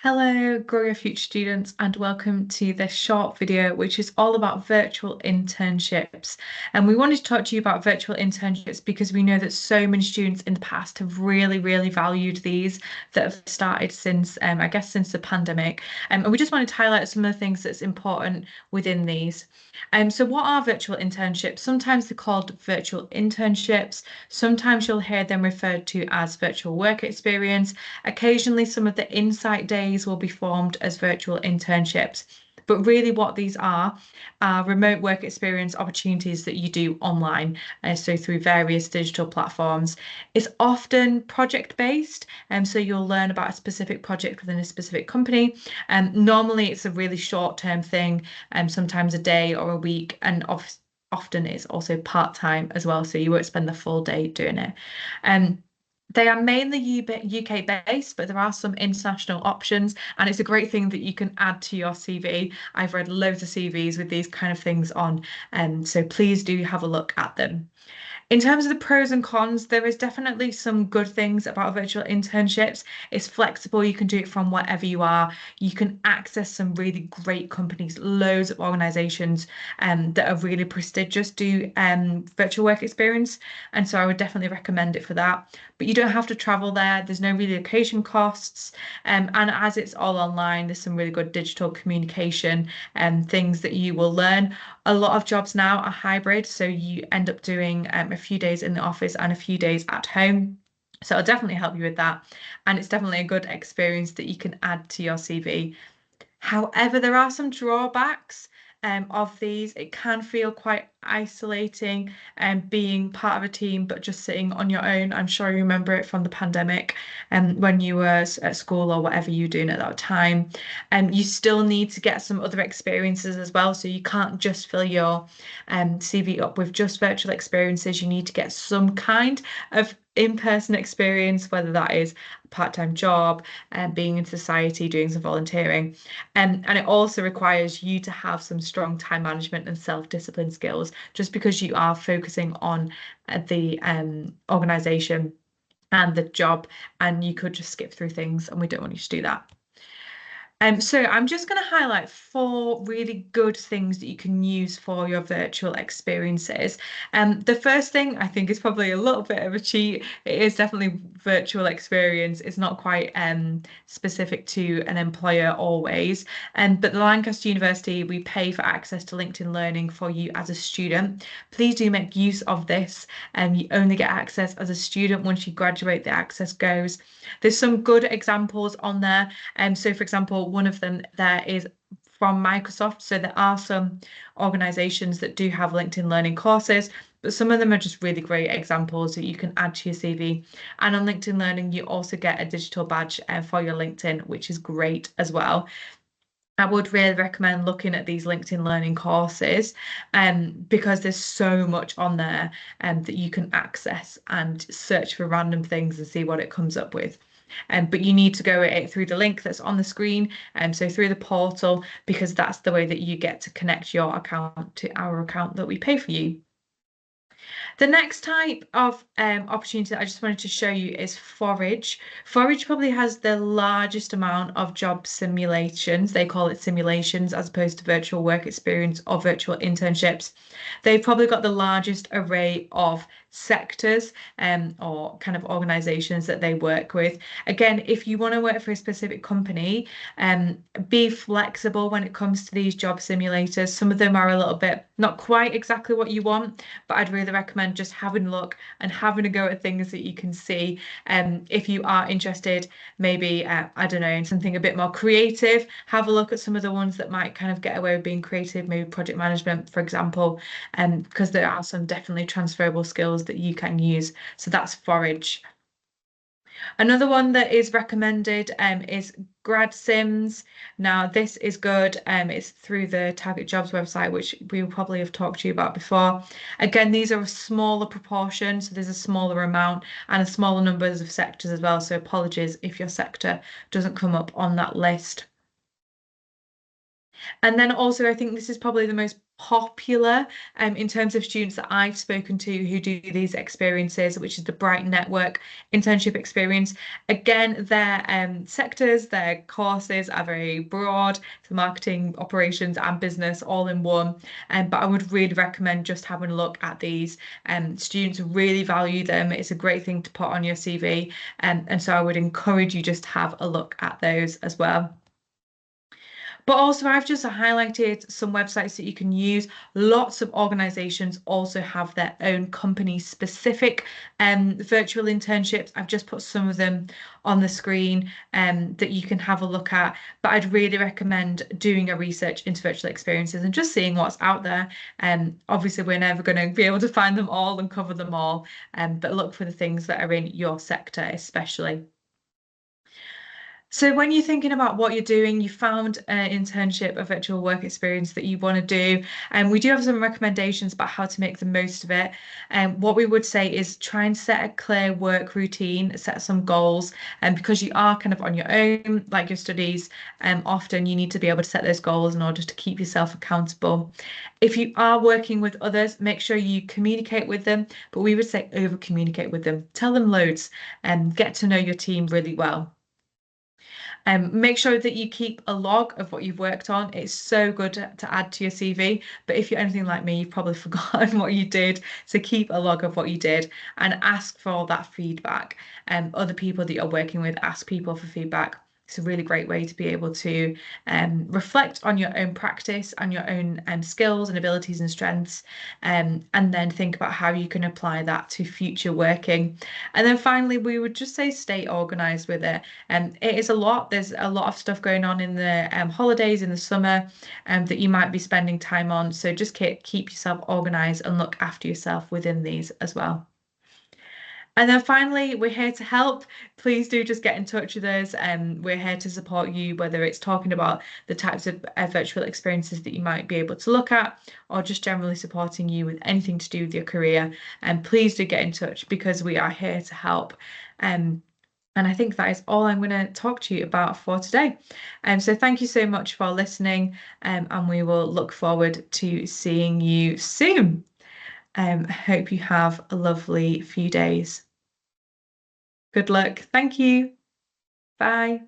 Hello, Grow Your Future students, and welcome to this short video, which is all about virtual internships. And we wanted to talk to you about virtual internships because we know that so many students in the past have really valued these that have started since, I guess, since the pandemic. And we just wanted to highlight some of the things that's important within these. So what are virtual internships? Sometimes they're called virtual internships. Sometimes you'll hear them referred to as virtual work experience. Occasionally, some of the insight days will be formed as virtual internships. But really, what these are remote work experience opportunities that you do online, so through various digital platforms. It's often project based, and so you'll learn about a specific project within a specific company. And normally, it's a really short term thing, sometimes a day or a week, and often it's also part time as well, so you won't spend the full day doing it. Um, they are mainly UK based, but there are some international options, and it's a great thing that you can add to your CV. I've read loads of CVs with these kind of things on, and so please do have a look at them. In terms of the pros and cons, there is definitely some good things about virtual internships. It's flexible, you can do it from wherever you are. You can access some really great companies, loads of organizations that are really prestigious do virtual work experience. And so I would definitely recommend it for that. But you don't have to travel there, there's no relocation costs. And as it's all online, there's some really good digital communication and things that you will learn. A lot of jobs now are hybrid, so you end up doing a few days in the office and a few days at home. So it'll definitely help you with that. And it's definitely a good experience that you can add to your CV. However, there are some drawbacks of these. It can feel quite isolating and being part of a team, but just sitting on your own. I'm sure you remember it from the pandemic and when you were at school or whatever you were doing at that time. And you still need to get some other experiences as well. So you can't just fill your CV up with just virtual experiences. You need to get some kind of in-person experience, whether that is a part-time job and being in society, doing some volunteering. And it also requires you to have some strong time management and self-discipline skills, just because you are focusing on the organization and the job, and you could just skip through things, and we don't want you to do that. So I'm just going to highlight four really good things that you can use for your virtual experiences. The first thing I think is probably a little bit of a cheat. It is definitely virtual experience. It's not quite specific to an employer always. But the Lancaster University, we pay for access to LinkedIn Learning for you as a student. Please do make use of this. You only get access as a student. Once you graduate, the access goes. There's some good examples on there. So, for example, one of them there is from Microsoft. So there are some organizations that do have LinkedIn Learning courses, but some of them are just really great examples that you can add to your CV. And on LinkedIn Learning, you also get a digital badge for your LinkedIn, which is great as well. I would really recommend looking at these LinkedIn Learning courses because there's so much on there that you can access and search for random things and see what it comes up with. But you need to go at it through the link that's on the screen, so through the portal, because that's the way that you get to connect your account to our account that we pay for you. The next type of opportunity that I just wanted to show you is Forage. Forage probably has the largest amount of job simulations. They call it simulations as opposed to virtual work experience or virtual internships. They've probably got the largest array of sectors or kind of organizations that they work with. Again, if you want to work for a specific company, be flexible when it comes to these job simulators. Some of them are a little bit not quite exactly what you want, but I'd really recommend just having a look and having a go at things that you can see. If you are interested, maybe, I don't know, in something a bit more creative, have a look at some of the ones that might kind of get away with being creative, maybe project management, for example, because there are some definitely transferable skills that you can use. So that's Forage. Another one that is recommended is Grad Sims. Now, this is good. It's through the Target Jobs website, which we will probably have talked to you about before. Again, these are a smaller proportion, so there's a smaller amount and a smaller numbers of sectors as well. So apologies if your sector doesn't come up on that list. And then also, I think this is probably the most popular in terms of students that I've spoken to who do these experiences, which is the Bright Network internship experience. Again, their sectors, their courses are very broad, so marketing, operations, and business all in one. But I would really recommend just having a look at these. Students really value them. It's a great thing to put on your CV. And so I would encourage you just to have a look at those as well. But also, I've just highlighted some websites that you can use. Lots of organizations also have their own company specific virtual internships. I've just put some of them on the screen that you can have a look at. But I'd really recommend doing a research into virtual experiences and just seeing what's out there. Obviously, we're never going to be able to find them all and cover them all, but look for the things that are in your sector, especially. So when you're thinking about what you're doing, you found an internship, a virtual work experience that you want to do, and we do have some recommendations about how to make the most of it. And what we would say is try and set a clear work routine, set some goals, and because you are kind of on your own, like your studies, often you need to be able to set those goals in order to keep yourself accountable. If you are working with others, make sure you communicate with them, but we would say over communicate with them. Tell them loads and get to know your team really well. Make sure that you keep a log of what you've worked on. It's so good to add to your CV. But if you're anything like me, you've probably forgotten what you did. So keep a log of what you did and ask for all that feedback. Other people that you're working with, ask people for feedback. It's a really great way to be able to reflect on your own practice and your own skills and abilities and strengths, and then think about how you can apply that to future working. And then finally, we would just say stay organized with it. It is a lot. There's a lot of stuff going on in the holidays in the summer that you might be spending time on. So just keep yourself organized and look after yourself within these as well. And then finally, we're here to help. Please do just get in touch with us. We're here to support you, whether it's talking about the types of virtual experiences that you might be able to look at, or just generally supporting you with anything to do with your career. And please do get in touch because we are here to help. And I think that is all I'm going to talk to you about for today. So thank you so much for listening, and we will look forward to seeing you soon. Hope you have a lovely few days. Good luck. Thank you. Bye.